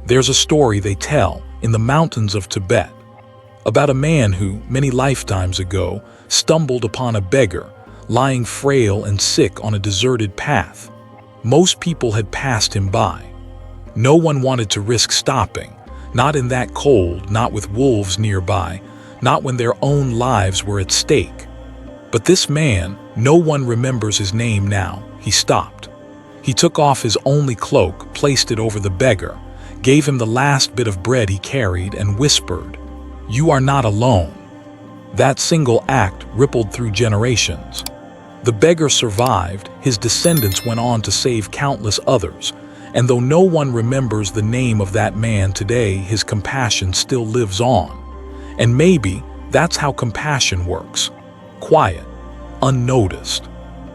There's a story they tell in the mountains of Tibet about a man who, many lifetimes ago, stumbled upon a beggar lying frail and sick on a deserted path. Most people had passed him by. No one wanted to risk stopping, not in that cold, not with wolves nearby, not when their own lives were at stake. But this man, no one remembers his name now, he stopped. He took off his only cloak, placed it over the beggar, gave him the last bit of bread he carried, and whispered, "You are not alone." That single act rippled through generations. The beggar survived, his descendants went on to save countless others, and though no one remembers the name of that man today, his compassion still lives on. And maybe that's how compassion works. Quiet, unnoticed,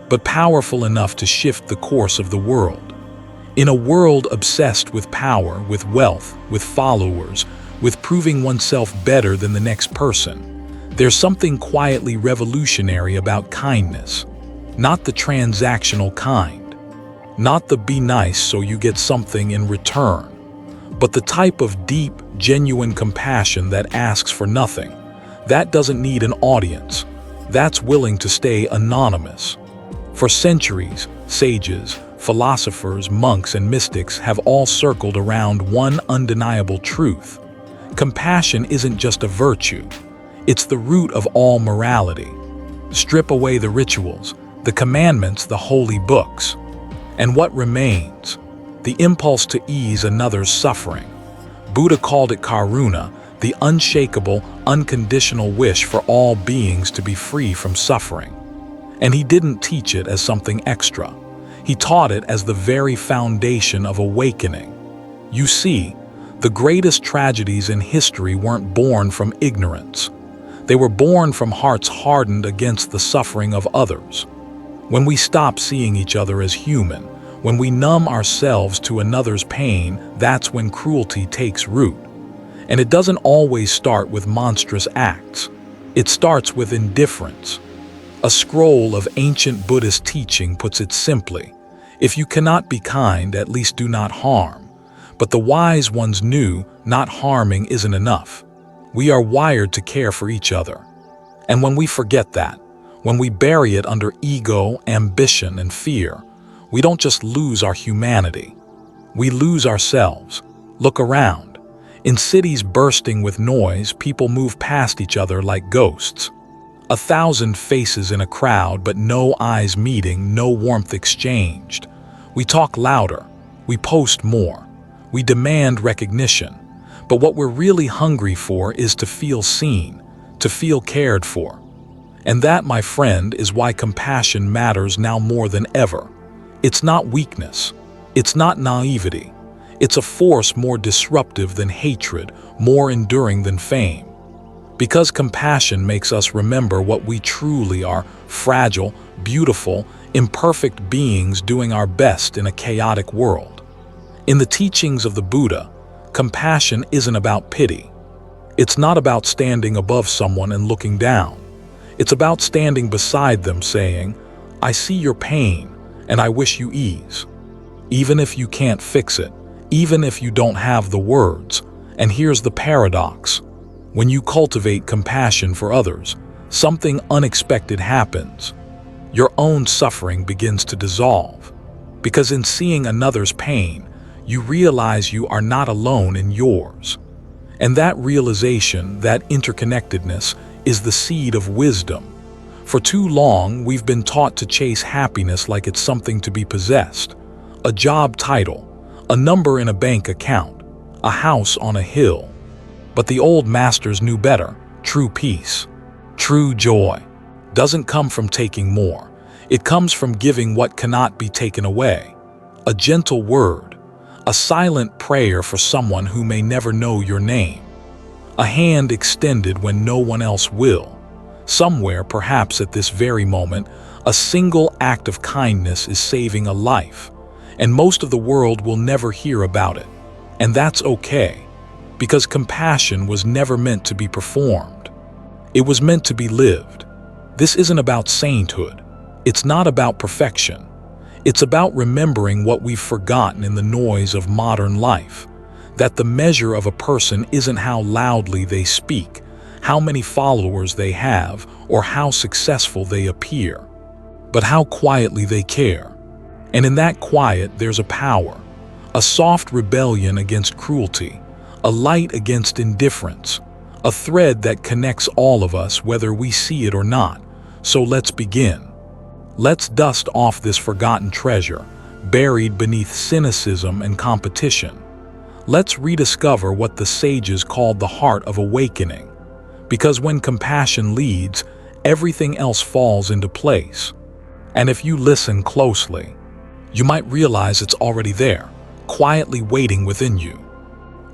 but powerful enough to shift the course of the world. In a world obsessed with power, with wealth, with followers, with proving oneself better than the next person, there's something quietly revolutionary about kindness. Not the transactional kind, not the be nice so you get something in return, but the type of deep, genuine compassion that asks for nothing, that doesn't need an audience, that's willing to stay anonymous. For centuries, sages, philosophers, monks, and mystics have all circled around one undeniable truth. Compassion isn't just a virtue, it's the root of all morality. Strip away the rituals, the commandments, the holy books, and what remains? The impulse to ease another's suffering. Buddha called it karuna, the unshakable, unconditional wish for all beings to be free from suffering. And he didn't teach it as something extra. He taught it as the very foundation of awakening. You see, the greatest tragedies in history weren't born from ignorance. They were born from hearts hardened against the suffering of others. When we stop seeing each other as human, when we numb ourselves to another's pain, that's when cruelty takes root. And it doesn't always start with monstrous acts. It starts with indifference. A scroll of ancient Buddhist teaching puts it simply, if you cannot be kind, at least do not harm. But the wise ones knew not harming isn't enough. We are wired to care for each other. And when we forget that, when we bury it under ego, ambition, and fear, we don't just lose our humanity. We lose ourselves. Look around. In cities bursting with noise, people move past each other like ghosts. 1,000 faces in a crowd, but no eyes meeting, no warmth exchanged. We talk louder. We post more. We demand recognition. But what we're really hungry for is to feel seen, to feel cared for. And that, my friend, is why compassion matters now more than ever. It's not weakness. It's not naivety. It's a force more disruptive than hatred, more enduring than fame. Because compassion makes us remember what we truly are: fragile, beautiful, imperfect beings doing our best in a chaotic world. In the teachings of the Buddha, compassion isn't about pity. It's not about standing above someone and looking down. It's about standing beside them saying, "I see your pain, and I wish you ease." Even if you can't fix it, even if you don't have the words. And here's the paradox. When you cultivate compassion for others, something unexpected happens. Your own suffering begins to dissolve. Because in seeing another's pain, you realize you are not alone in yours. And that realization, that interconnectedness, is the seed of wisdom. For too long, we've been taught to chase happiness like it's something to be possessed. A job title, a number in a bank account, a house on a hill. But the old masters knew better. True peace, true joy, doesn't come from taking more. It comes from giving what cannot be taken away. A gentle word, a silent prayer for someone who may never know your name. A hand extended when no one else will. Somewhere, perhaps at this very moment, a single act of kindness is saving a life. And most of the world will never hear about it. And that's okay. Because compassion was never meant to be performed. It was meant to be lived. This isn't about sainthood. It's not about perfection. It's about remembering what we've forgotten in the noise of modern life. that the measure of a person isn't how loudly they speak, how many followers they have, or how successful they appear, but how quietly they care. And in that quiet, there's a power, a soft rebellion against cruelty, a light against indifference, a thread that connects all of us whether we see it or not. So let's begin. Let's dust off this forgotten treasure, buried beneath cynicism and competition. Let's rediscover what the sages called the heart of awakening. Because when compassion leads, everything else falls into place. And if you listen closely, you might realize it's already there, quietly waiting within you.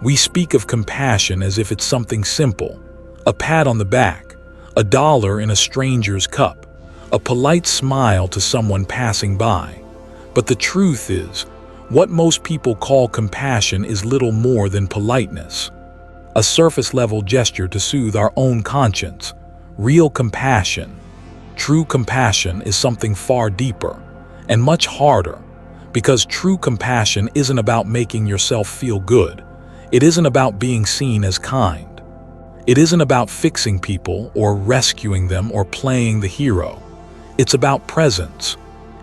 We speak of compassion as if it's something simple, a pat on the back, a dollar in a stranger's cup, a polite smile to someone passing by. But the truth is, what most people call compassion is little more than politeness, a surface-level gesture to soothe our own conscience. Real compassion, true compassion, is something far deeper and much harder, because true compassion isn't about making yourself feel good. It isn't about being seen as kind. It isn't about fixing people or rescuing them or playing the hero. It's about presence.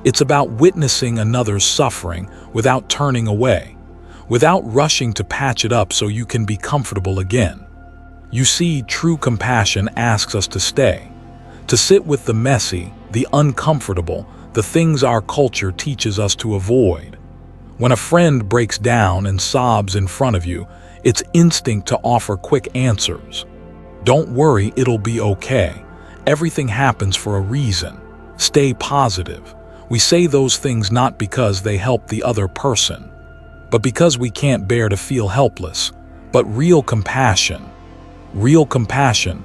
It's about witnessing another's suffering without turning away, without rushing to patch it up so you can be comfortable again. You see, true compassion asks us to stay, to sit with the messy, the uncomfortable, the things our culture teaches us to avoid. When a friend breaks down and sobs in front of you, it's instinct to offer quick answers. Don't worry, it'll be okay. Everything happens for a reason. Stay positive. We say those things not because they help the other person, but because we can't bear to feel helpless. But real compassion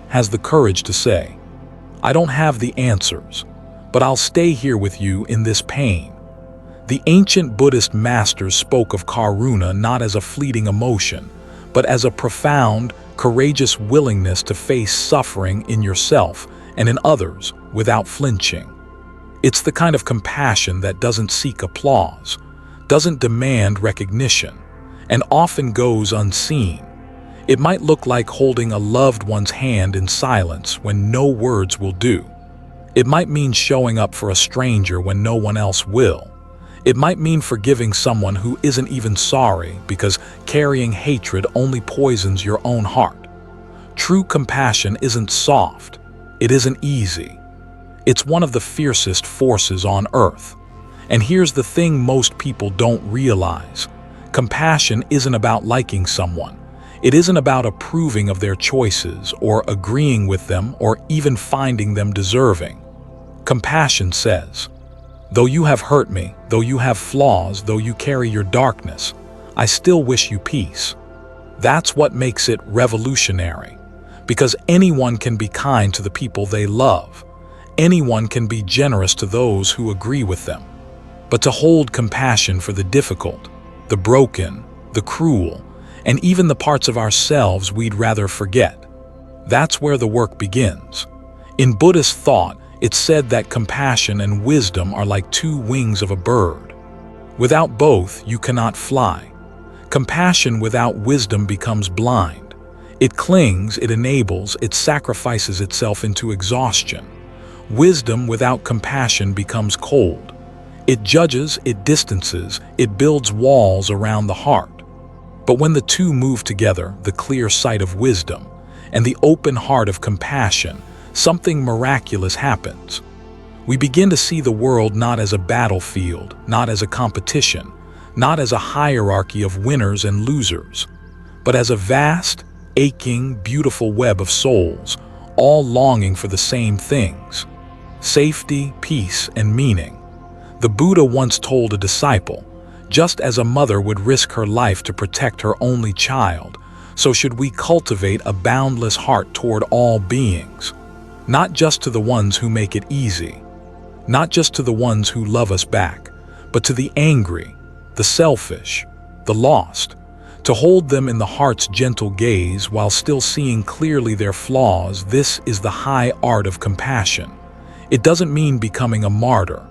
has the courage to say, I don't have the answers, but I'll stay here with you in this pain. The ancient Buddhist masters spoke of karuna not as a fleeting emotion, but as a profound, courageous willingness to face suffering in yourself and in others without flinching. It's the kind of compassion that doesn't seek applause, doesn't demand recognition, and often goes unseen. It might look like holding a loved one's hand in silence when no words will do. It might mean showing up for a stranger when no one else will. It might mean forgiving someone who isn't even sorry, because carrying hatred only poisons your own heart. True compassion isn't soft. It isn't easy. It's one of the fiercest forces on earth. And here's the thing most people don't realize. Compassion isn't about liking someone. It isn't about approving of their choices or agreeing with them or even finding them deserving. Compassion says, though you have hurt me, though you have flaws, though you carry your darkness, I still wish you peace. That's what makes it revolutionary. Because anyone can be kind to the people they love. Anyone can be generous to those who agree with them. But to hold compassion for the difficult, the broken, the cruel, and even the parts of ourselves we'd rather forget, that's where the work begins. In Buddhist thought, it's said that compassion and wisdom are like two wings of a bird. Without both, you cannot fly. Compassion without wisdom becomes blind. It clings, it enables, it sacrifices itself into exhaustion. Wisdom without compassion becomes cold. It judges, it distances, it builds walls around the heart. But when the two move together, the clear sight of wisdom and the open heart of compassion, something miraculous happens. We begin to see the world not as a battlefield, not as a competition, not as a hierarchy of winners and losers, but as a vast, aching, beautiful web of souls, all longing for the same things: safety, peace, and meaning. The Buddha once told a disciple, just as a mother would risk her life to protect her only child, so should we cultivate a boundless heart toward all beings, not just to the ones who make it easy, not just to the ones who love us back, but to the angry, the selfish, the lost, to hold them in the heart's gentle gaze while still seeing clearly their flaws. This is the high art of compassion. It doesn't mean becoming a martyr.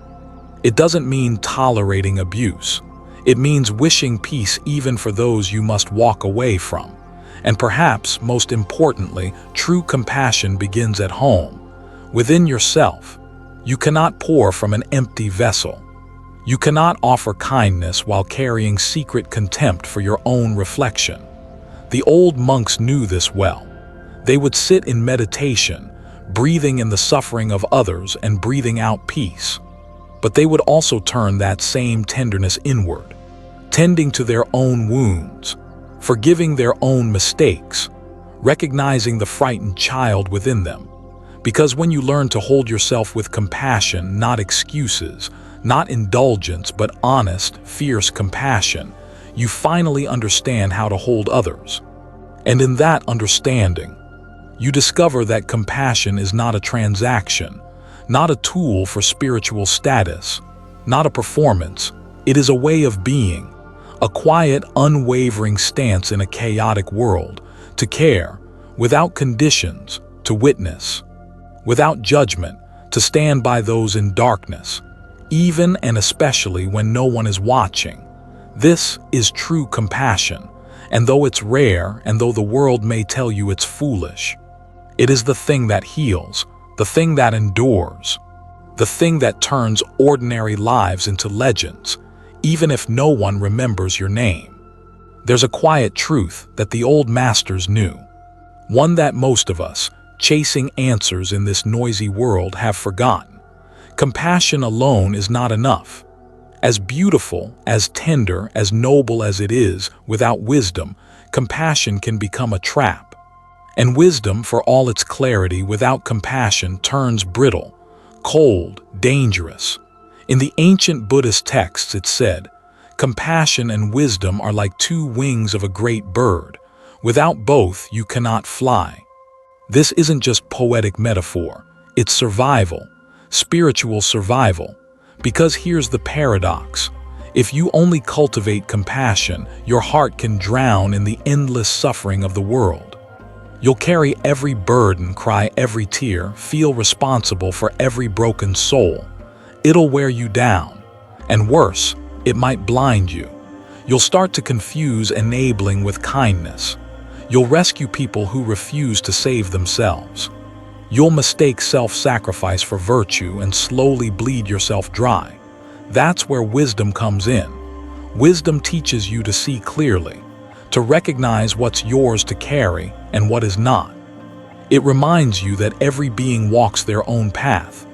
It doesn't mean tolerating abuse. It means wishing peace even for those you must walk away from. And perhaps, most importantly, true compassion begins at home, within yourself. You cannot pour from an empty vessel. You cannot offer kindness while carrying secret contempt for your own reflection. The old monks knew this well. They would sit in meditation, breathing in the suffering of others and breathing out peace. But they would also turn that same tenderness inward, tending to their own wounds, forgiving their own mistakes, recognizing the frightened child within them. Because when you learn to hold yourself with compassion, not excuses, not indulgence, but honest, fierce compassion, you finally understand how to hold others. And in that understanding, you discover that compassion is not a transaction, not a tool for spiritual status, not a performance. It is a way of being, a quiet, unwavering stance in a chaotic world, to care, without conditions, to witness, without judgment, to stand by those in darkness, even and especially when no one is watching. This is true compassion, and though it's rare, and though the world may tell you it's foolish, it is the thing that heals, the thing that endures, the thing that turns ordinary lives into legends, even if no one remembers your name. There's a quiet truth that the old masters knew, one that most of us, chasing answers in this noisy world, have forgotten. Compassion alone is not enough. As beautiful, as tender, as noble as it is, without wisdom, compassion can become a trap. And wisdom, for all its clarity, without compassion turns brittle, cold, dangerous. In the ancient Buddhist texts it said, "Compassion and wisdom are like two wings of a great bird. Without both you cannot fly." This isn't just poetic metaphor, it's survival, spiritual survival. Because here's the paradox. If you only cultivate compassion, your heart can drown in the endless suffering of the world. You'll carry every burden, cry every tear, feel responsible for every broken soul. It'll wear you down. And worse, it might blind you. You'll start to confuse enabling with kindness. You'll rescue people who refuse to save themselves. You'll mistake self-sacrifice for virtue and slowly bleed yourself dry. That's where wisdom comes in. Wisdom teaches you to see clearly, to recognize what's yours to carry and what is not. It reminds you that every being walks their own path,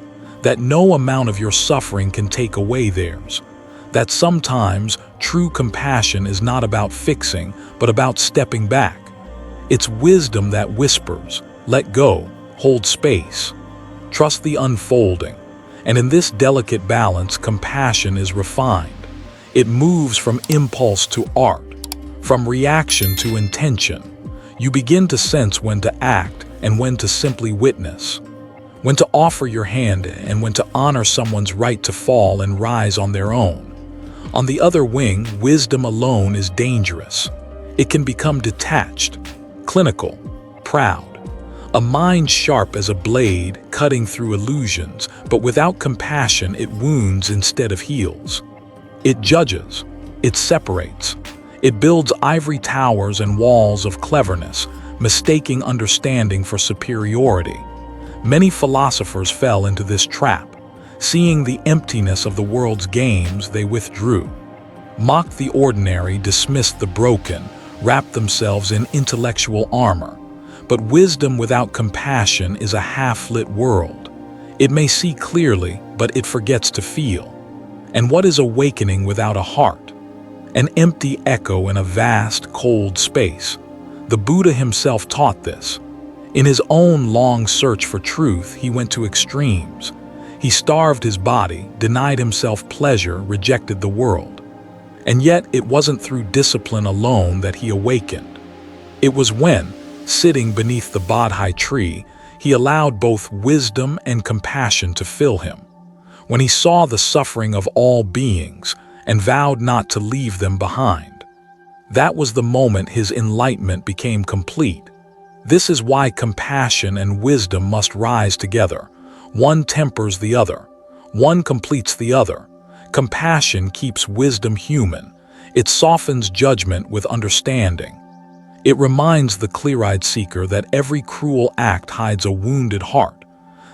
that no amount of your suffering can take away theirs, that sometimes true compassion is not about fixing, but about stepping back. It's wisdom that whispers, let go, hold space, trust the unfolding. And in this delicate balance, compassion is refined. It moves from impulse to art, from reaction to intention. You begin to sense when to act and when to simply witness, when to offer your hand and when to honor someone's right to fall and rise on their own. On the other wing, wisdom alone is dangerous. It can become detached, clinical, proud. A mind sharp as a blade, cutting through illusions, but without compassion it wounds instead of heals. It judges, it separates, it builds ivory towers and walls of cleverness, mistaking understanding for superiority. Many philosophers fell into this trap. Seeing the emptiness of the world's games, they withdrew, mocked the ordinary, dismissed the broken, wrapped themselves in intellectual armor. But wisdom without compassion is a half-lit world. It may see clearly, but it forgets to feel. And what is awakening without a heart? An empty echo in a vast, cold space. The Buddha himself taught this. In his own long search for truth, he went to extremes. He starved his body, denied himself pleasure, rejected the world. And yet it wasn't through discipline alone that he awakened. It was when, sitting beneath the Bodhi tree, he allowed both wisdom and compassion to fill him. When he saw the suffering of all beings and vowed not to leave them behind. That was the moment his enlightenment became complete. This is why compassion and wisdom must rise together. One tempers the other. One completes the other. Compassion keeps wisdom human. It softens judgment with understanding. It reminds the clear-eyed seeker that every cruel act hides a wounded heart,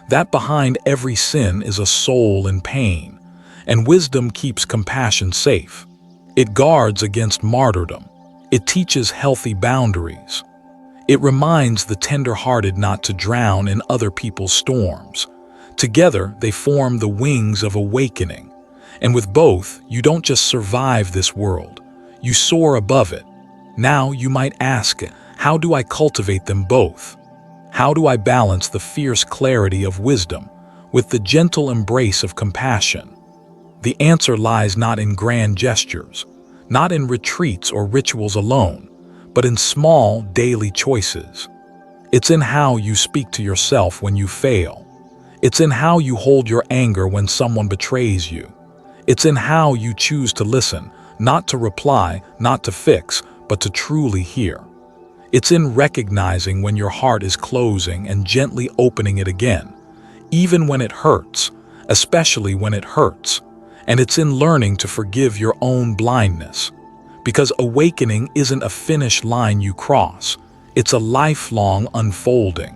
that behind every sin is a soul in pain, and wisdom keeps compassion safe. It guards against martyrdom. It teaches healthy boundaries. It reminds the tender-hearted not to drown in other people's storms. Together, they form the wings of awakening. And with both, you don't just survive this world, you soar above it. Now you might ask, how do I cultivate them both? How do I balance the fierce clarity of wisdom with the gentle embrace of compassion? The answer lies not in grand gestures, not in retreats or rituals alone, but in small daily choices. It's in how you speak to yourself when you fail. It's in how you hold your anger when someone betrays you. It's in how you choose to listen, not to reply, not to fix, but to truly hear. It's in recognizing when your heart is closing and gently opening it again, even when it hurts, especially when it hurts. And it's in learning to forgive your own blindness. Because awakening isn't a finish line you cross, it's a lifelong unfolding.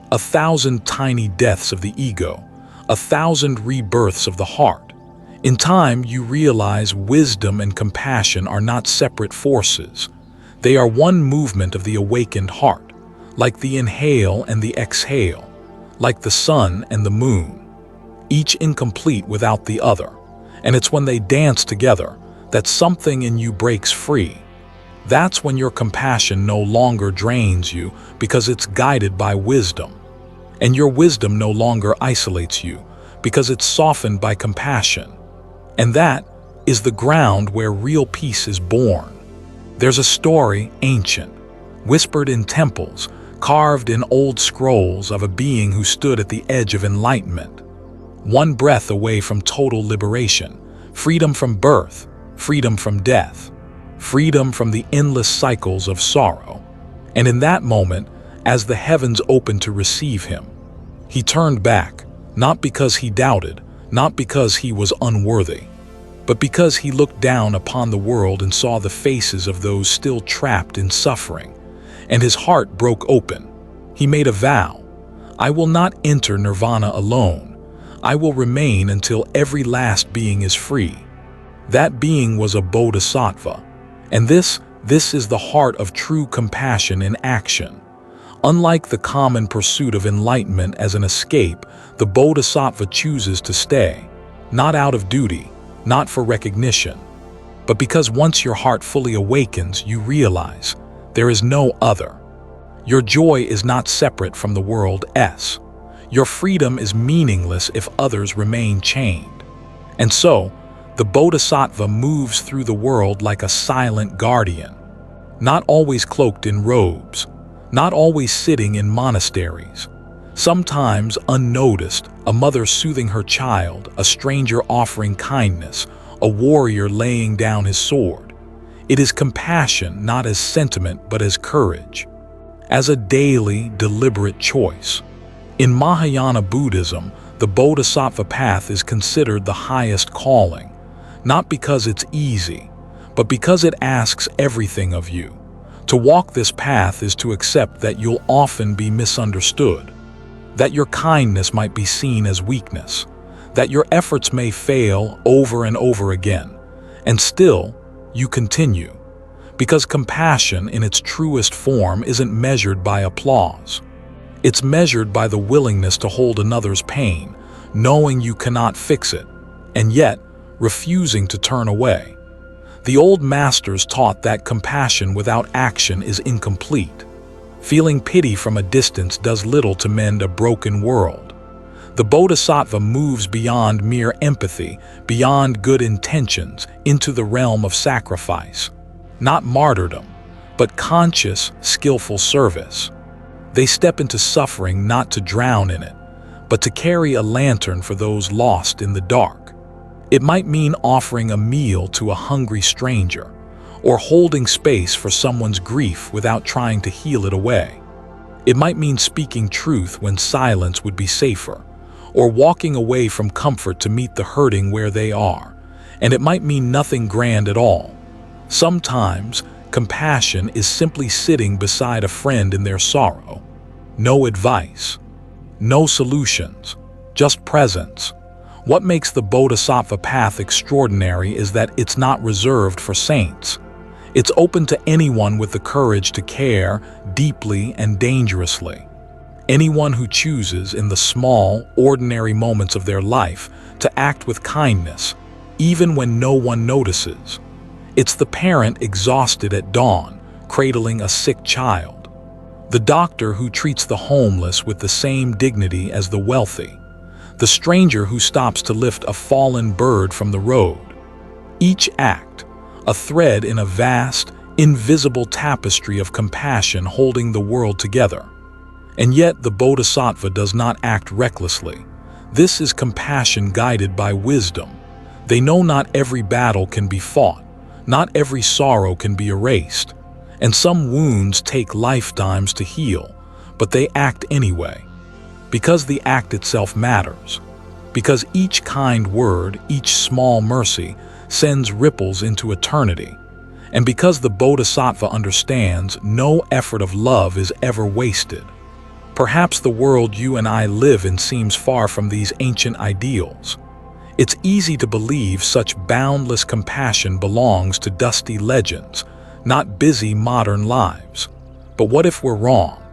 1,000 tiny deaths of the ego, 1,000 rebirths of the heart. In time, you realize wisdom and compassion are not separate forces. They are one movement of the awakened heart, like the inhale and the exhale, like the sun and the moon, each incomplete without the other. And it's when they dance together that something in you breaks free. That's when your compassion no longer drains you because it's guided by wisdom. And your wisdom no longer isolates you because it's softened by compassion. And that is the ground where real peace is born. There's a story, ancient, whispered in temples, carved in old scrolls of a being who stood at the edge of enlightenment. One breath away from total liberation, freedom from birth, freedom from death, freedom from the endless cycles of sorrow. And in that moment, as the heavens opened to receive him, he turned back, not because he doubted, not because he was unworthy, but because he looked down upon the world and saw the faces of those still trapped in suffering, and his heart broke open. He made a vow, I will not enter nirvana alone. I will remain until every last being is free. That being was a Bodhisattva, and this is the heart of true compassion in action. Unlike the common pursuit of enlightenment as an escape, the Bodhisattva chooses to stay, not out of duty, not for recognition, but because once your heart fully awakens, you realize there is no other. Your joy is not separate from the world's. Your freedom is meaningless if others remain chained. And so, the Bodhisattva moves through the world like a silent guardian, not always cloaked in robes, not always sitting in monasteries. Sometimes unnoticed, a mother soothing her child, a stranger offering kindness, a warrior laying down his sword. It is compassion not as sentiment but as courage, as a daily, deliberate choice. In Mahayana Buddhism, the Bodhisattva path is considered the highest calling, not because it's easy, but because it asks everything of you. To walk this path is to accept that you'll often be misunderstood, that your kindness might be seen as weakness, that your efforts may fail over and over again, and still you continue. Because compassion in its truest form isn't measured by applause. It's measured by the willingness to hold another's pain, knowing you cannot fix it, and yet refusing to turn away. The old masters taught that compassion without action is incomplete. Feeling pity from a distance does little to mend a broken world. The Bodhisattva moves beyond mere empathy, beyond good intentions, into the realm of sacrifice. Not martyrdom, but conscious, skillful service. They step into suffering not to drown in it, but to carry a lantern for those lost in the dark. It might mean offering a meal to a hungry stranger, or holding space for someone's grief without trying to heal it away. It might mean speaking truth when silence would be safer, or walking away from comfort to meet the hurting where they are. And it might mean nothing grand at all, Sometimes, compassion is simply sitting beside a friend in their sorrow. No advice, no solutions, just presence. What makes the Bodhisattva path extraordinary is that it's not reserved for saints. It's open to anyone with the courage to care deeply and dangerously. Anyone who chooses in the small, ordinary moments of their life to act with kindness, even when no one notices. It's the parent exhausted at dawn, cradling a sick child. The doctor who treats the homeless with the same dignity as the wealthy. The stranger who stops to lift a fallen bird from the road. Each act, a thread in a vast, invisible tapestry of compassion holding the world together. And yet the Bodhisattva does not act recklessly. This is compassion guided by wisdom. They know not every battle can be fought, not every sorrow can be erased, and some wounds take lifetimes to heal, but they act anyway. Because the act itself matters. Because each kind word, each small mercy, sends ripples into eternity. And because the Bodhisattva understands no effort of love is ever wasted. Perhaps the world you and I live in seems far from these ancient ideals. It's easy to believe such boundless compassion belongs to dusty legends, not busy modern lives. But what if we're wrong?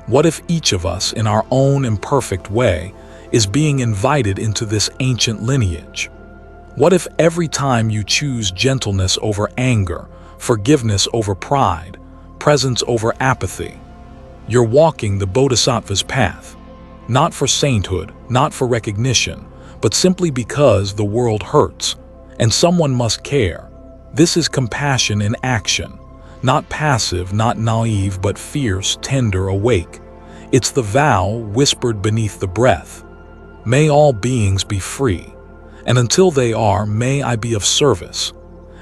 What if each of us, in our own imperfect way, is being invited into this ancient lineage? What if every time you choose gentleness over anger, forgiveness over pride, presence over apathy, you're walking the Bodhisattva's path, not for sainthood, not for recognition, but simply because the world hurts, and someone must care. This is compassion in action, not passive, not naive, but fierce, tender, awake. It's the vow whispered beneath the breath. May all beings be free, and until they are, may I be of service.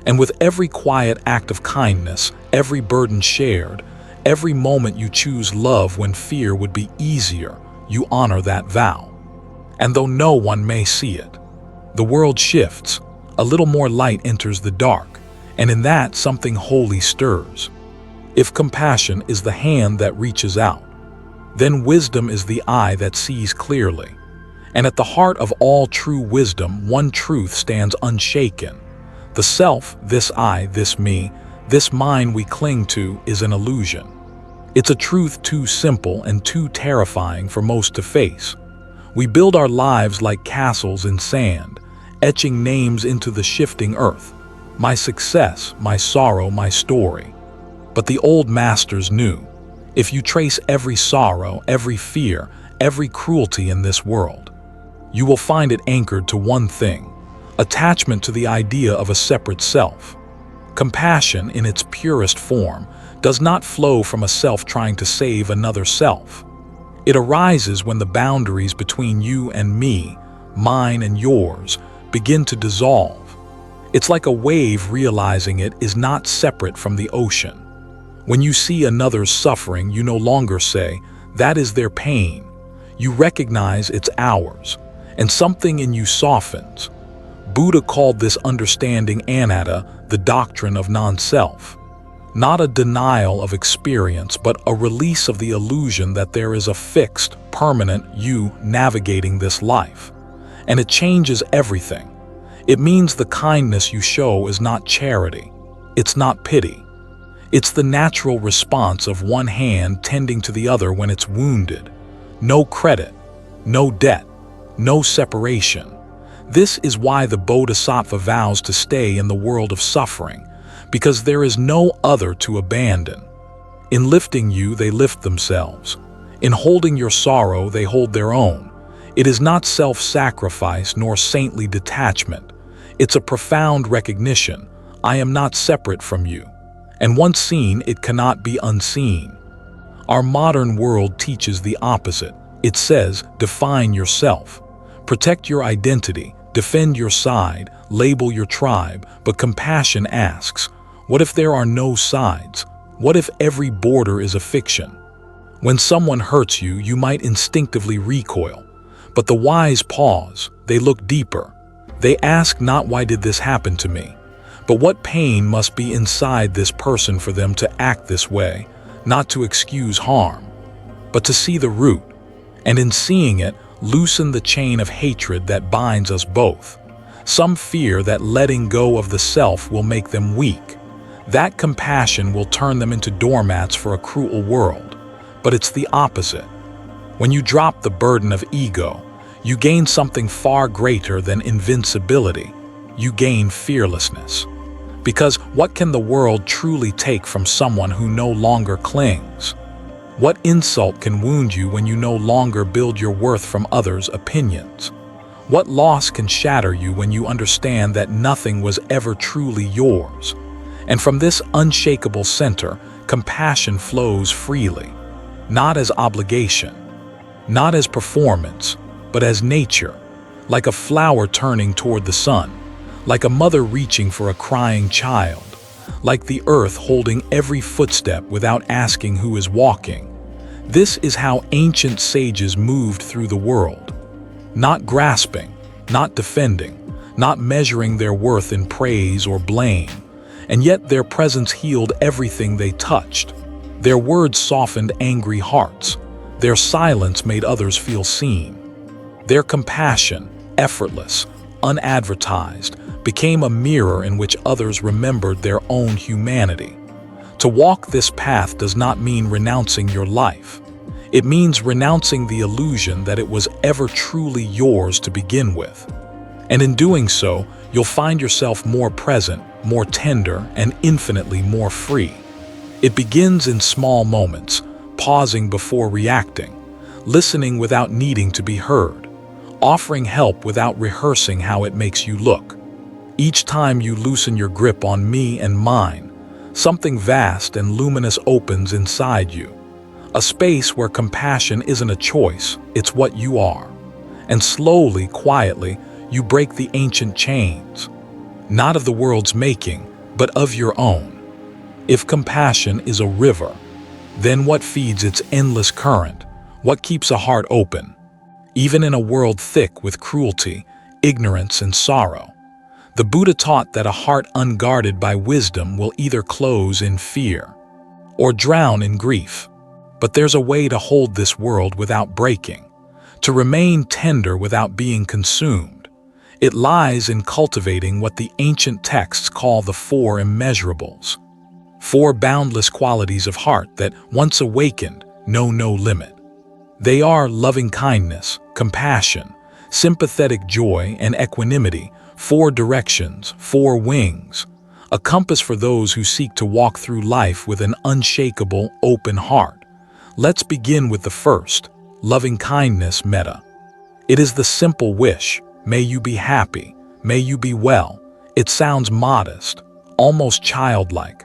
And with every quiet act of kindness, every burden shared, every moment you choose love when fear would be easier, you honor that vow. And though no one may see it, the world shifts, a little more light enters the dark, and in that something holy stirs. If compassion is the hand that reaches out, then wisdom is the eye that sees clearly. And at the heart of all true wisdom, one truth stands unshaken. The self, this I, this me, this mine we cling to, is an illusion. It's a truth too simple and too terrifying for most to face. We build our lives like castles in sand, etching names into the shifting earth. My success, my sorrow, my story. But the old masters knew, if you trace every sorrow, every fear, every cruelty in this world, you will find it anchored to one thing: attachment to the idea of a separate self. Compassion, in its purest form, does not flow from a self trying to save another self. It arises when the boundaries between you and me, mine and yours, begin to dissolve. It's like a wave realizing it is not separate from the ocean. When you see another's suffering, you no longer say, "That is their pain." You recognize it's ours, and something in you softens. Buddha called this understanding anatta, the doctrine of non-self. Not a denial of experience, but a release of the illusion that there is a fixed, permanent you navigating this life. And it changes everything. It means the kindness you show is not charity. It's not pity. It's the natural response of one hand tending to the other when it's wounded. No credit, no debt, no separation. This is why the Bodhisattva vows to stay in the world of suffering, because there is no other to abandon. In lifting you, they lift themselves. In holding your sorrow, they hold their own. It is not self-sacrifice nor saintly detachment. It's a profound recognition. I am not separate from you. And once seen, it cannot be unseen. Our modern world teaches the opposite. It says, define yourself. Protect your identity. Defend your side. Label your tribe. But compassion asks, what if there are no sides? What if every border is a fiction? When someone hurts you, you might instinctively recoil. But the wise pause. They look deeper. They ask not why did this happen to me, But what pain must be inside this person for them to act this way, not to excuse harm, but to see the root, and in seeing it, loosen the chain of hatred that binds us both. Some fear that letting go of the self will make them weak. That compassion will turn them into doormats for a cruel world. But it's the opposite. When you drop the burden of ego, you gain something far greater than invincibility. You gain fearlessness. Because what can the world truly take from someone who no longer clings? What insult can wound you when you no longer build your worth from others' opinions? What loss can shatter you when you understand that nothing was ever truly yours? And from this unshakable center, compassion flows freely, not as obligation, not as performance, but as nature, like a flower turning toward the sun, like a mother reaching for a crying child, like the earth holding every footstep without asking who is walking. This is how ancient sages moved through the world, not grasping, not defending, not measuring their worth in praise or blame, and yet their presence healed everything they touched. Their words softened angry hearts. Their silence made others feel seen. Their compassion, effortless, unadvertised, became a mirror in which others remembered their own humanity. To walk this path does not mean renouncing your life. It means renouncing the illusion that it was ever truly yours to begin with. And in doing so, you'll find yourself more present, more tender, and infinitely more free. It begins in small moments, pausing before reacting, listening without needing to be heard, offering help without rehearsing how it makes you look. Each time you loosen your grip on me and mine, something vast and luminous opens inside you. A space where compassion isn't a choice, it's what you are. And slowly, quietly, you break the ancient chains, not of the world's making, but of your own. If compassion is a river, then what feeds its endless current? What keeps a heart open? Even in a world thick with cruelty, ignorance, and sorrow, the Buddha taught that a heart unguarded by wisdom will either close in fear or drown in grief. But there's a way to hold this world without breaking, to remain tender without being consumed. It lies in cultivating what the ancient texts call the 4 Immeasurables, 4 boundless qualities of heart that, once awakened, know no limit. They are loving kindness, compassion, sympathetic joy, and equanimity, 4 directions, 4 wings, a compass for those who seek to walk through life with an unshakable, open heart. Let's begin with the first, loving kindness metta. It is the simple wish, may you be happy, may you be well. It sounds modest, almost childlike,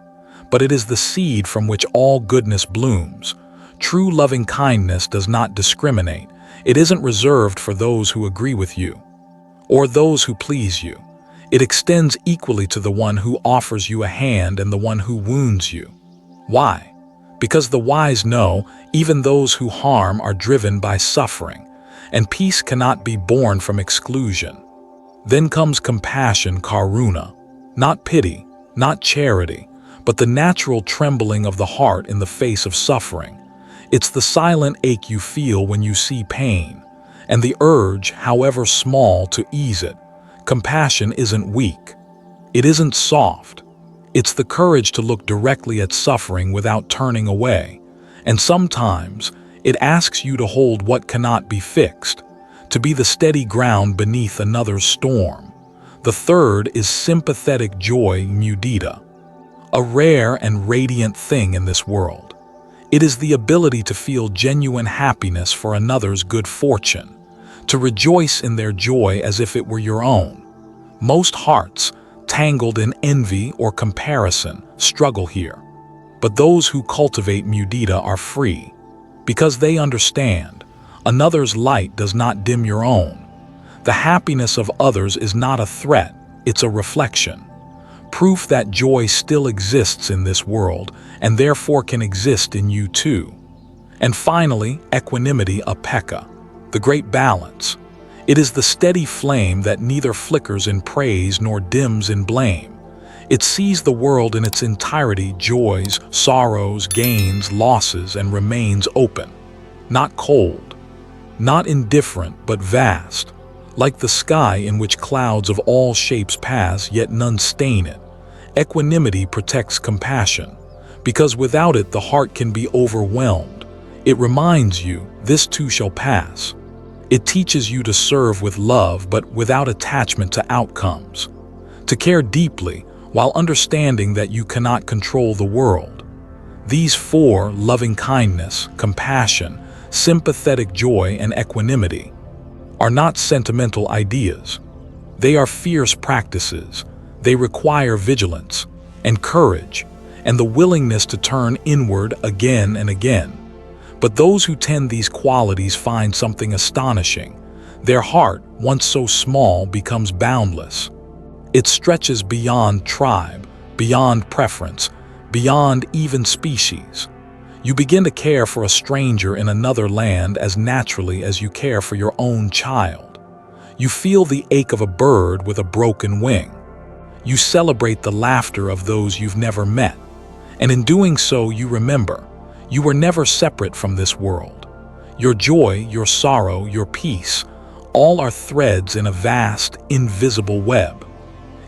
but it is the seed from which all goodness blooms. True loving kindness does not discriminate. It isn't reserved for those who agree with you or those who please you. It extends equally to the one who offers you a hand and the one who wounds you. Why? Because the wise know even those who harm are driven by suffering, and peace cannot be born from exclusion. Then comes compassion, karuna, not pity, not charity, but the natural trembling of the heart in the face of suffering. It's the silent ache you feel when you see pain, and the urge, however small, to ease it. Compassion isn't weak. It isn't soft. It's the courage to look directly at suffering without turning away. And sometimes, it asks you to hold what cannot be fixed, to be the steady ground beneath another's storm. The third is sympathetic joy, mudita, a rare and radiant thing in this world. It is the ability to feel genuine happiness for another's good fortune, to rejoice in their joy as if it were your own. Most hearts, tangled in envy or comparison, struggle here. But those who cultivate mudita are free, because they understand another's light does not dim your own. The happiness of others is not a threat, it's a reflection. Proof that joy still exists in this world and therefore can exist in you too. And finally, equanimity, apeka, the great balance. It is the steady flame that neither flickers in praise nor dims in blame. It sees the world in its entirety, joys, sorrows, gains, losses, and remains open, not cold, not indifferent, but vast, like the sky in which clouds of all shapes pass, yet none stain it. Equanimity protects compassion, because without it the heart can be overwhelmed. It reminds you, this too shall pass. It teaches you to serve with love but without attachment to outcomes, to care deeply while understanding that you cannot control the world. These four, loving kindness, compassion, sympathetic joy, and equanimity, are not sentimental ideas. They are fierce practices. They require vigilance and courage and the willingness to turn inward again and again. But those who tend these qualities find something astonishing. Their heart, once so small, becomes boundless. It stretches beyond tribe, beyond preference, beyond even species. You begin to care for a stranger in another land as naturally as you care for your own child. You feel the ache of a bird with a broken wing. You celebrate the laughter of those you've never met. And in doing so, you remember, you were never separate from this world. Your joy, your sorrow, your peace, all are threads in a vast, invisible web.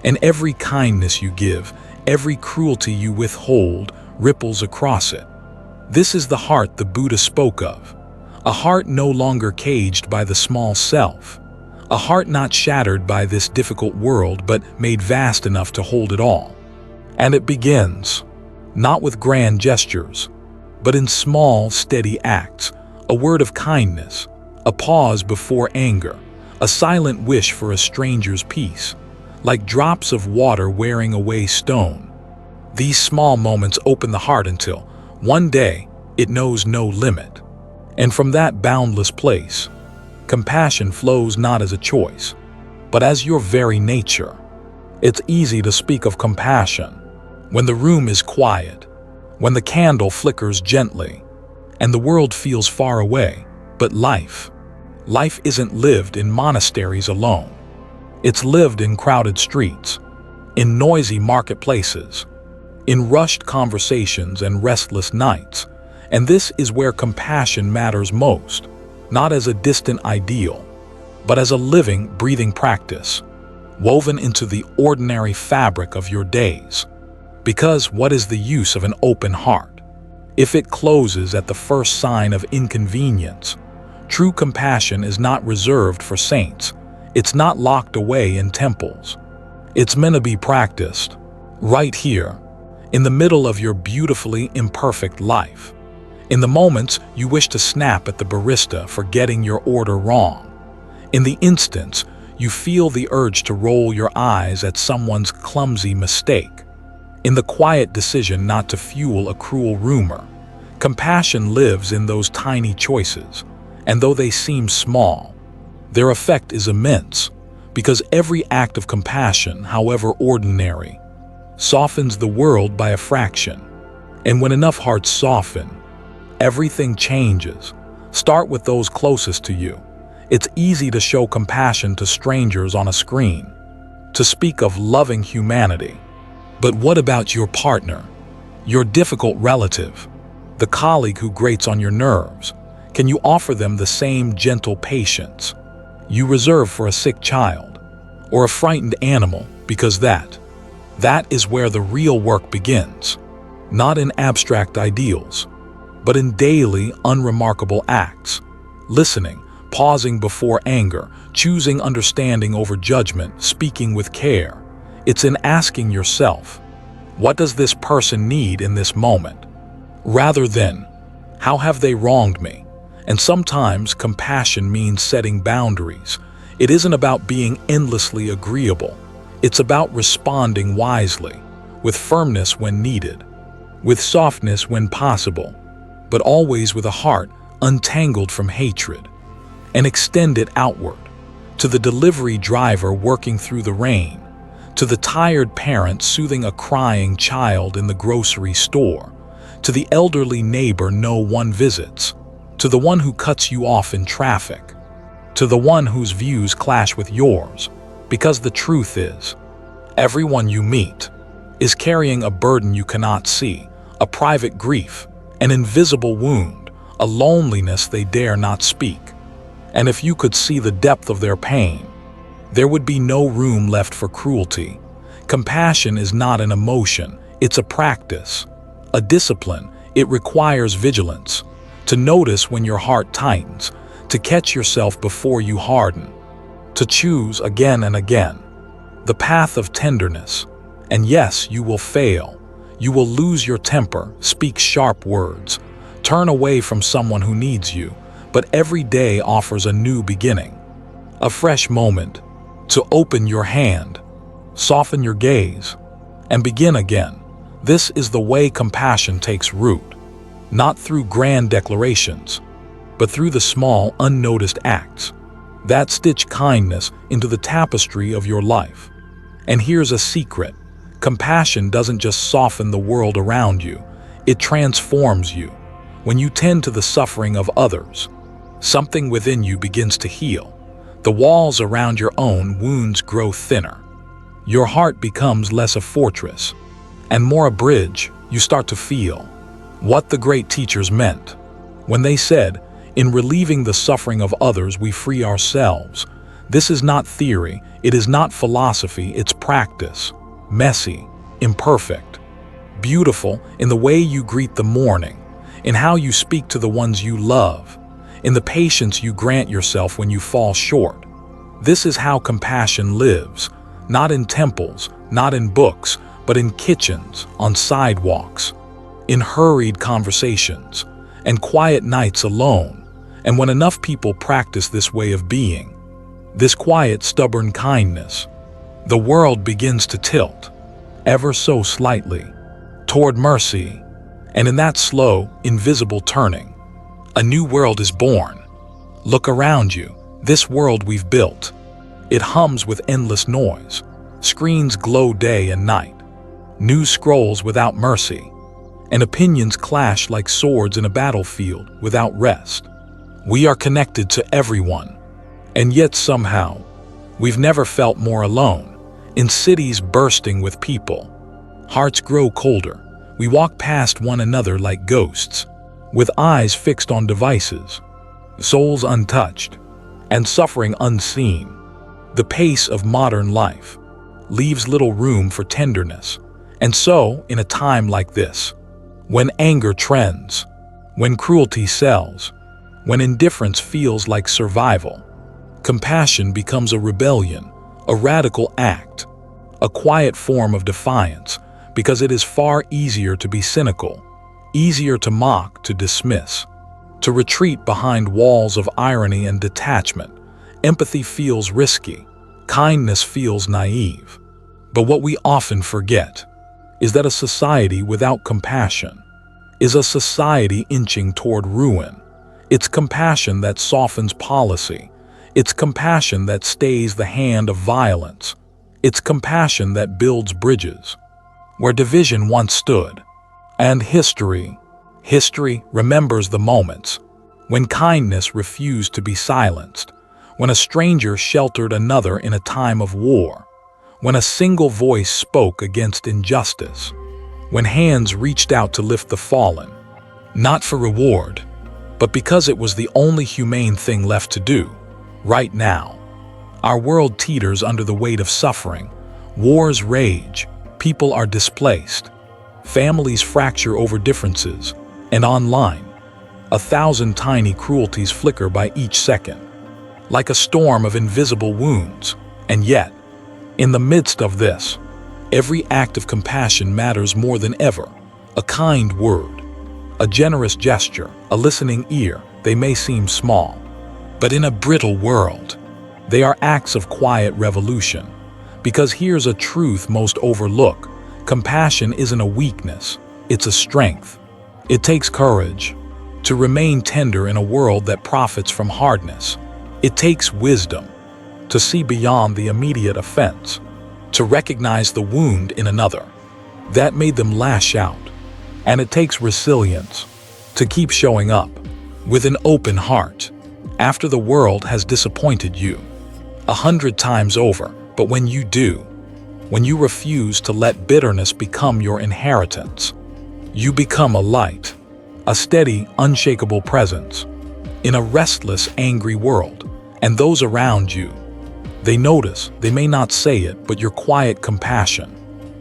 And every kindness you give, every cruelty you withhold, ripples across it. This is the heart the Buddha spoke of, a heart no longer caged by the small self, a heart not shattered by this difficult world but made vast enough to hold it all. And it begins, not with grand gestures, but in small, steady acts, a word of kindness, a pause before anger, a silent wish for a stranger's peace, like drops of water wearing away stone. These small moments open the heart until, one day, it knows no limit. And from that boundless place, compassion flows not as a choice, but as your very nature. It's easy to speak of compassion when the room is quiet, when the candle flickers gently, and the world feels far away. But life isn't lived in monasteries alone. It's lived in crowded streets, in noisy marketplaces, in rushed conversations and restless nights. And this is where compassion matters most, not as a distant ideal, but as a living, breathing practice, woven into the ordinary fabric of your days. Because what is the use of an open heart if it closes at the first sign of inconvenience? True compassion is not reserved for saints. It's not locked away in temples. It's meant to be practiced right here, in the middle of your beautifully imperfect life. In the moments you wish to snap at the barista for getting your order wrong. In the instance you feel the urge to roll your eyes at someone's clumsy mistake. In the quiet decision not to fuel a cruel rumor. Compassion lives in those tiny choices, and though they seem small, their effect is immense, because every act of compassion, however ordinary, softens the world by a fraction. And when enough hearts soften, everything changes. Start with those closest to you. It's easy to show compassion to strangers on a screen, to speak of loving humanity. But what about your partner, your difficult relative, the colleague who grates on your nerves? Can you offer them the same gentle patience you reserve for a sick child or a frightened animal? Because that is where the real work begins, not in abstract ideals, but in daily, unremarkable acts. Listening, pausing before anger, choosing understanding over judgment, speaking with care. It's in asking yourself, what does this person need in this moment? Rather than, how have they wronged me? And sometimes compassion means setting boundaries. It isn't about being endlessly agreeable. It's about responding wisely, with firmness when needed, with softness when possible, but always with a heart untangled from hatred. And extend it outward, to the delivery driver working through the rain, to the tired parent soothing a crying child in the grocery store, to the elderly neighbor no one visits, to the one who cuts you off in traffic, to the one whose views clash with yours. Because the truth is, everyone you meet is carrying a burden you cannot see, a private grief, an invisible wound, a loneliness they dare not speak. And if you could see the depth of their pain, there would be no room left for cruelty. Compassion is not an emotion, it's a practice, a discipline. It requires vigilance, to notice when your heart tightens, to catch yourself before you harden, to choose again and again the path of tenderness. And yes, you will fail. You will lose your temper, speak sharp words, turn away from someone who needs you, but every day offers a new beginning, a fresh moment to open your hand, soften your gaze, and begin again. This is the way compassion takes root, not through grand declarations, but through the small, unnoticed acts that stitch kindness into the tapestry of your life. And here's a secret. Compassion doesn't just soften the world around you, it transforms you. When you tend to the suffering of others, something within you begins to heal. The walls around your own wounds grow thinner. Your heart becomes less a fortress and more a bridge. You start to feel what the great teachers meant when they said, "In relieving the suffering of others, we free ourselves." This is not theory, it is not philosophy, it's practice. Messy, imperfect, beautiful in the way you greet the morning, in how you speak to the ones you love, in the patience you grant yourself when you fall short. This is how compassion lives, not in temples, not in books, but in kitchens, on sidewalks, in hurried conversations, and quiet nights alone. And when enough people practice this way of being, this quiet, stubborn kindness, the world begins to tilt, ever so slightly, toward mercy. And in that slow, invisible turning, a new world is born. Look around you, this world we've built. It hums with endless noise. Screens glow day and night. News scrolls without mercy. And opinions clash like swords in a battlefield without rest. We are connected to everyone. And yet somehow, we've never felt more alone. In cities bursting with people, hearts grow colder. We walk past one another like ghosts, with eyes fixed on devices, souls untouched, and suffering unseen. The pace of modern life leaves little room for tenderness. And so, in a time like this, when anger trends, when cruelty sells, when indifference feels like survival, compassion becomes a rebellion, a radical act, a quiet form of defiance, because it is far easier to be cynical, easier to mock, to dismiss, to retreat behind walls of irony and detachment. Empathy feels risky, kindness feels naive. But what we often forget is that a society without compassion is a society inching toward ruin. It's compassion that softens policy. It's compassion that stays the hand of violence. It's compassion that builds bridges where division once stood. And history remembers the moments when kindness refused to be silenced, when a stranger sheltered another in a time of war, when a single voice spoke against injustice, when hands reached out to lift the fallen, not for reward, but because it was the only humane thing left to do. Right now, our world teeters under the weight of suffering. Wars rage, people are displaced, families fracture over differences, and online, 1,000 tiny cruelties flicker by each second, like a storm of invisible wounds. And yet, in the midst of this, every act of compassion matters more than ever. A kind word, a generous gesture, a listening ear, they may seem small, but in a brittle world, they are acts of quiet revolution. Because here's a truth most overlook: compassion isn't a weakness, it's a strength. It takes courage to remain tender in a world that profits from hardness. It takes wisdom to see beyond the immediate offense, to recognize the wound in another that made them lash out. And it takes resilience to keep showing up with an open heart after the world has disappointed you 100 times over. But when you do, when you refuse to let bitterness become your inheritance. You become a light, a steady, unshakable presence in a restless, angry world, and those around you, they notice. They may not say it, but your quiet compassion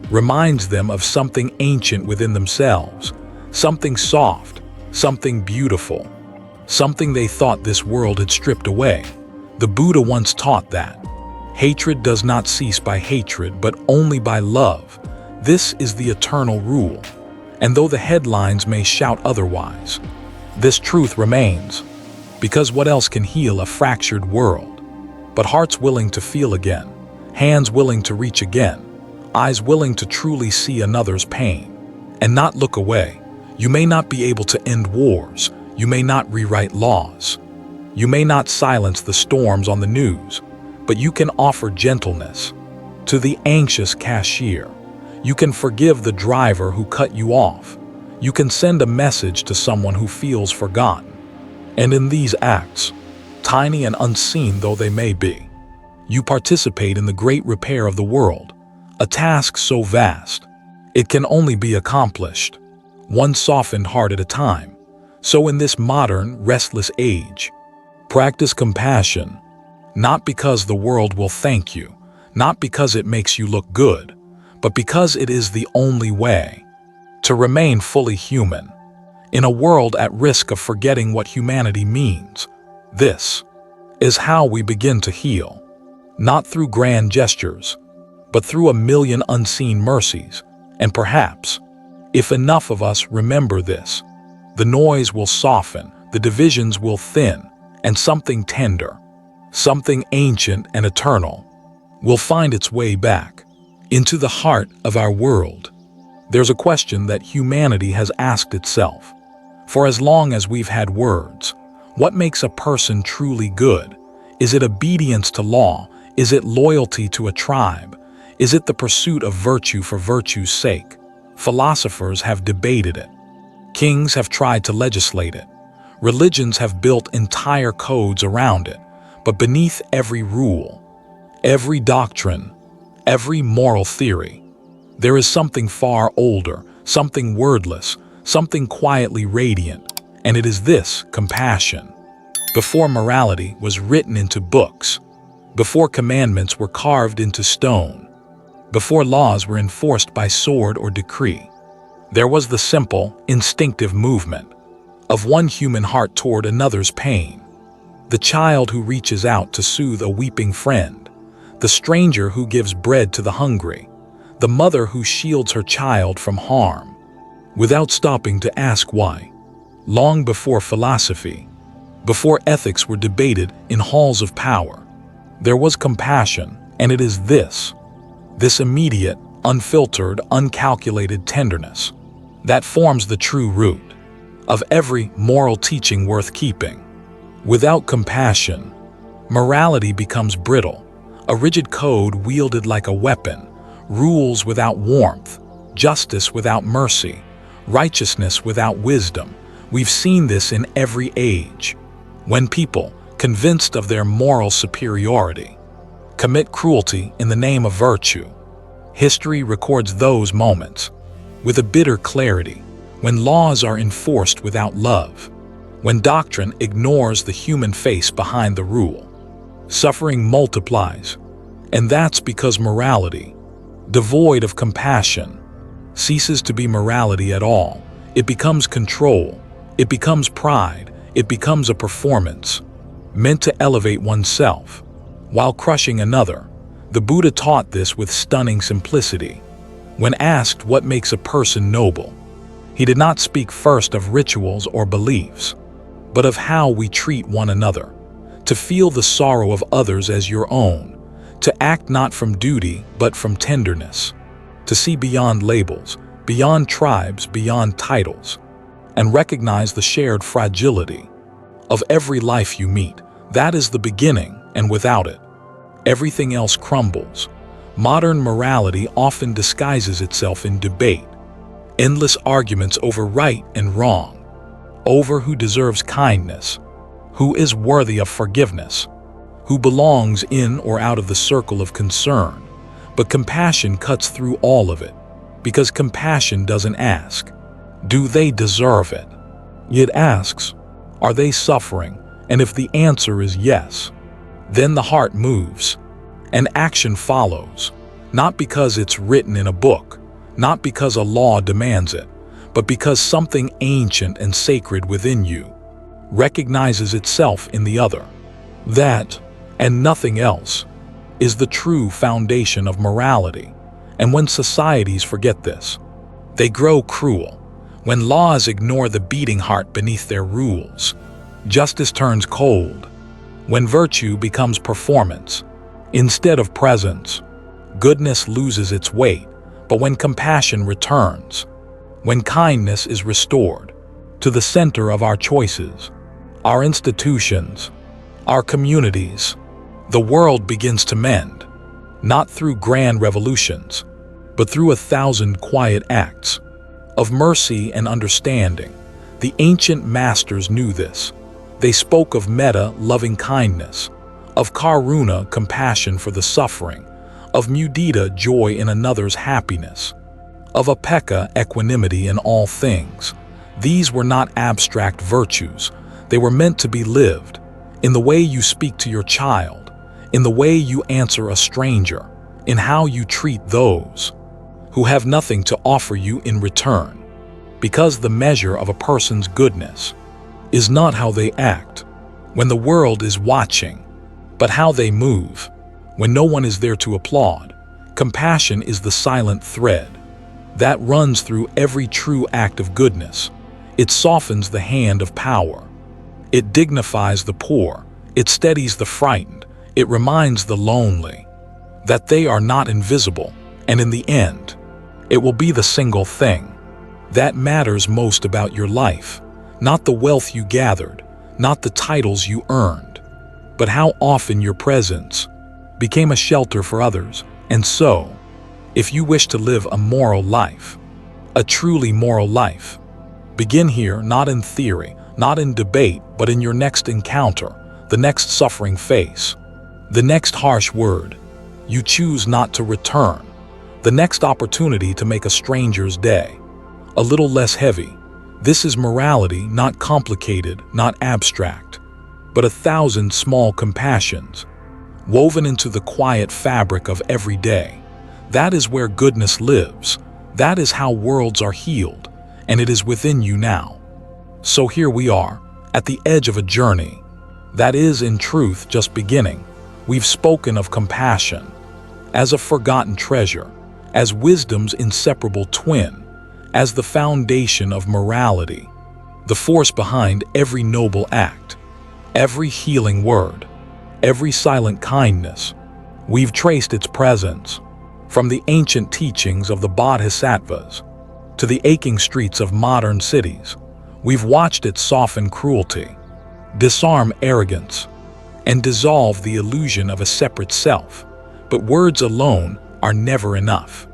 reminds them of something ancient within themselves, something soft, something beautiful, something they thought this world had stripped away. The Buddha once taught that hatred does not cease by hatred, but only by love. This is the eternal rule. And though the headlines may shout otherwise, this truth remains. Because what else can heal a fractured world? But hearts willing to feel again, hands willing to reach again, eyes willing to truly see another's pain and not look away. You may not be able to end wars. You may not rewrite laws. You may not silence the storms on the news, but you can offer gentleness to the anxious cashier. You can forgive the driver who cut you off. You can send a message to someone who feels forgotten. And in these acts, tiny and unseen though they may be, you participate in the great repair of the world, a task so vast, it can only be accomplished, one softened heart at a time. So in this modern, restless age, practice compassion, not because the world will thank you, not because it makes you look good, but because it is the only way to remain fully human in a world at risk of forgetting what humanity means. This is how we begin to heal, not through grand gestures, but through a million unseen mercies. And perhaps, if enough of us remember this, the noise will soften, the divisions will thin, and something tender, something ancient and eternal, will find its way back into the heart of our world. There's a question that humanity has asked itself. For as long as we've had words, what makes a person truly good? Is it obedience to law? Is it loyalty to a tribe? Is it the pursuit of virtue for virtue's sake? Philosophers have debated it. Kings have tried to legislate it. Religions have built entire codes around it. But beneath every rule, every doctrine, every moral theory, there is something far older, something wordless, something quietly radiant, and it is this: compassion. Before morality was written into books, before commandments were carved into stone, before laws were enforced by sword or decree, there was the simple, instinctive movement of one human heart toward another's pain. The child who reaches out to soothe a weeping friend, the stranger who gives bread to the hungry, the mother who shields her child from harm, without stopping to ask why. Long before philosophy, before ethics were debated in halls of power, there was compassion, and it is this immediate, unfiltered, uncalculated tenderness that forms the true root of every moral teaching worth keeping. Without compassion, morality becomes brittle, a rigid code wielded like a weapon, rules without warmth, justice without mercy, righteousness without wisdom. We've seen this in every age. When people, convinced of their moral superiority, commit cruelty in the name of virtue, history records those moments with a bitter clarity. When laws are enforced without love, when doctrine ignores the human face behind the rule, suffering multiplies. And that's because morality, devoid of compassion, ceases to be morality at all. It becomes control, it becomes pride, it becomes a performance, meant to elevate oneself while crushing another. The Buddha taught this with stunning simplicity. When asked what makes a person noble, he did not speak first of rituals or beliefs, but of how we treat one another, to feel the sorrow of others as your own, to act not from duty but from tenderness, to see beyond labels, beyond tribes, beyond titles, and recognize the shared fragility of every life you meet. That is the beginning, and without it, everything else crumbles. Modern morality often disguises itself in debate, endless arguments over right and wrong, over who deserves kindness, who is worthy of forgiveness, who belongs in or out of the circle of concern. But compassion cuts through all of it, because compassion doesn't ask, do they deserve it? It asks, are they suffering? And if the answer is yes, then the heart moves, and action follows, not because it's written in a book, not because a law demands it, but because something ancient and sacred within you recognizes itself in the other. That, and nothing else, is the true foundation of morality. And when societies forget this, they grow cruel. When laws ignore the beating heart beneath their rules, justice turns cold. When virtue becomes performance instead of presence, goodness loses its weight. But when compassion returns, when kindness is restored to the center of our choices, our institutions, our communities, the world begins to mend, not through grand revolutions, but through 1,000 quiet acts of mercy and understanding. The ancient masters knew this. They spoke of metta, loving kindness, of karuna, compassion for the suffering, of mudita, joy in another's happiness, of upekkha, equanimity in all things. These were not abstract virtues. They were meant to be lived in the way you speak to your child, in the way you answer a stranger, in how you treat those who have nothing to offer you in return. Because the measure of a person's goodness is not how they act when the world is watching, but how they move when no one is there to applaud. Compassion is the silent thread that runs through every true act of goodness. It softens the hand of power. It dignifies the poor. It steadies the frightened. It reminds the lonely that they are not invisible. And in the end, it will be the single thing that matters most about your life. Not the wealth you gathered, not the titles you earned, but how often your presence became a shelter for others. And so, if you wish to live a moral life, a truly moral life, begin here, not in theory, not in debate, but in your next encounter, the next suffering face, the next harsh word you choose not to return, the next opportunity to make a stranger's day a little less heavy. This is morality, not complicated, not abstract, but 1,000 small compassions woven into the quiet fabric of every day. That is where goodness lives. That is how worlds are healed, and it is within you now. So here we are, at the edge of a journey that is, in truth, just beginning. We've spoken of compassion as a forgotten treasure, as wisdom's inseparable twin, as the foundation of morality, the force behind every noble act, every healing word, every silent kindness. We've traced its presence from the ancient teachings of the Bodhisattvas to the aching streets of modern cities. We've watched it soften cruelty, disarm arrogance, and dissolve the illusion of a separate self. But words alone are never enough.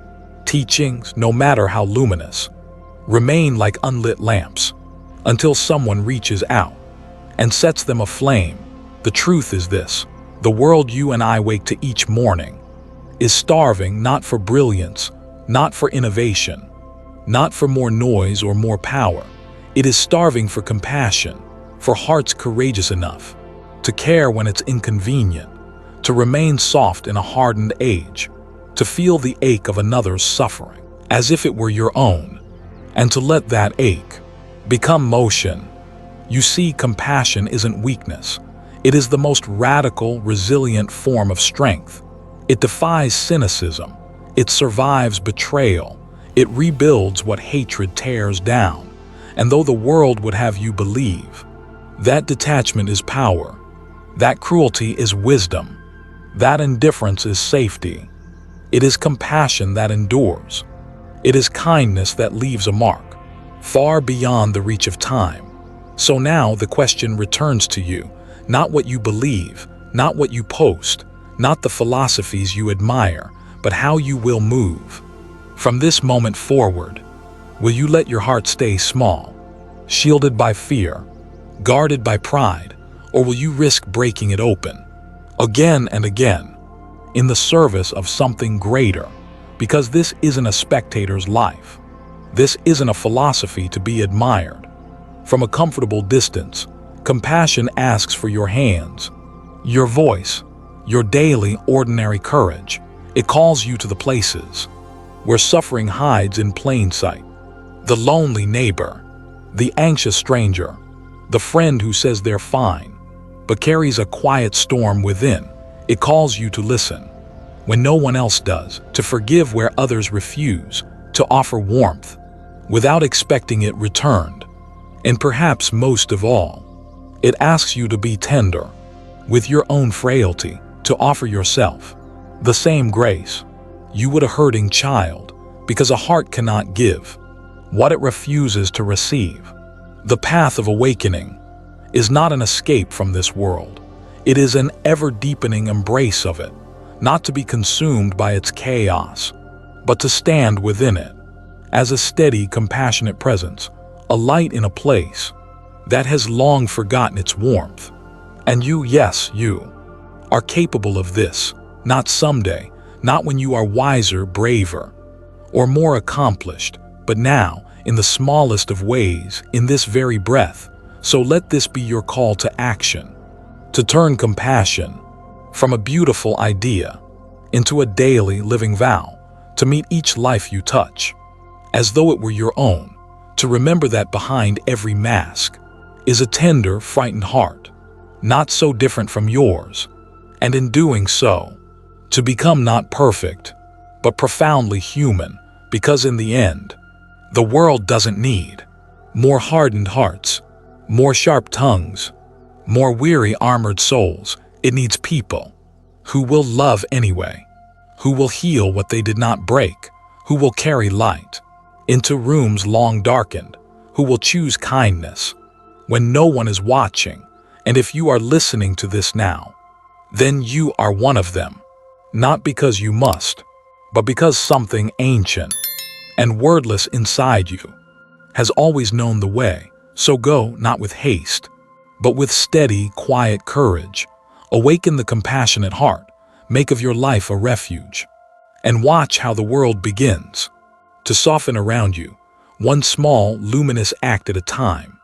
Teachings, no matter how luminous, remain like unlit lamps until someone reaches out and sets them aflame. The truth is this: the world you and I wake to each morning is starving not for brilliance, not for innovation, not for more noise or more power. It is starving for compassion, for hearts courageous enough to care when it's inconvenient, to remain soft in a hardened age, to feel the ache of another's suffering as if it were your own, and to let that ache become motion. You see, compassion isn't weakness. It is the most radical, resilient form of strength. It defies cynicism. It survives betrayal. It rebuilds what hatred tears down. And though the world would have you believe that detachment is power, that cruelty is wisdom, that indifference is safety, it is compassion that endures. It is kindness that leaves a mark, far beyond the reach of time. So now the question returns to you, not what you believe, not what you post, not the philosophies you admire, but how you will move. From this moment forward, will you let your heart stay small, shielded by fear, guarded by pride, or will you risk breaking it open again and again in the service of something greater, because this isn't a spectator's life. This isn't a philosophy to be admired. From a comfortable distance, compassion asks for your hands, your voice, your daily, ordinary courage. It calls you to the places where suffering hides in plain sight. The lonely neighbor, the anxious stranger, the friend who says they're fine, but carries a quiet storm within. It calls you to listen when no one else does, to forgive where others refuse, to offer warmth without expecting it returned. And perhaps most of all, it asks you to be tender with your own frailty, to offer yourself the same grace you would a hurting child, because a heart cannot give what it refuses to receive. The path of awakening is not an escape from this world. It is an ever-deepening embrace of it, not to be consumed by its chaos, but to stand within it as a steady, compassionate presence, a light in a place that has long forgotten its warmth. And you, yes, you, are capable of this, not someday, not when you are wiser, braver, or more accomplished, but now, in the smallest of ways, in this very breath. So let this be your call to action, to turn compassion from a beautiful idea into a daily living vow, to meet each life you touch as though it were your own, to remember that behind every mask is a tender, frightened heart, not so different from yours, and in doing so, to become not perfect, but profoundly human, because in the end, the world doesn't need more hardened hearts, more sharp tongues, more weary armored souls. It needs people who will love anyway, who will heal what they did not break, who will carry light into rooms long darkened, who will choose kindness when no one is watching. And if you are listening to this now, then you are one of them, not because you must, but because something ancient and wordless inside you has always known the way. So go not with haste, but with steady, quiet courage. Awaken the compassionate heart, make of your life a refuge, and watch how the world begins to soften around you, one small, luminous act at a time.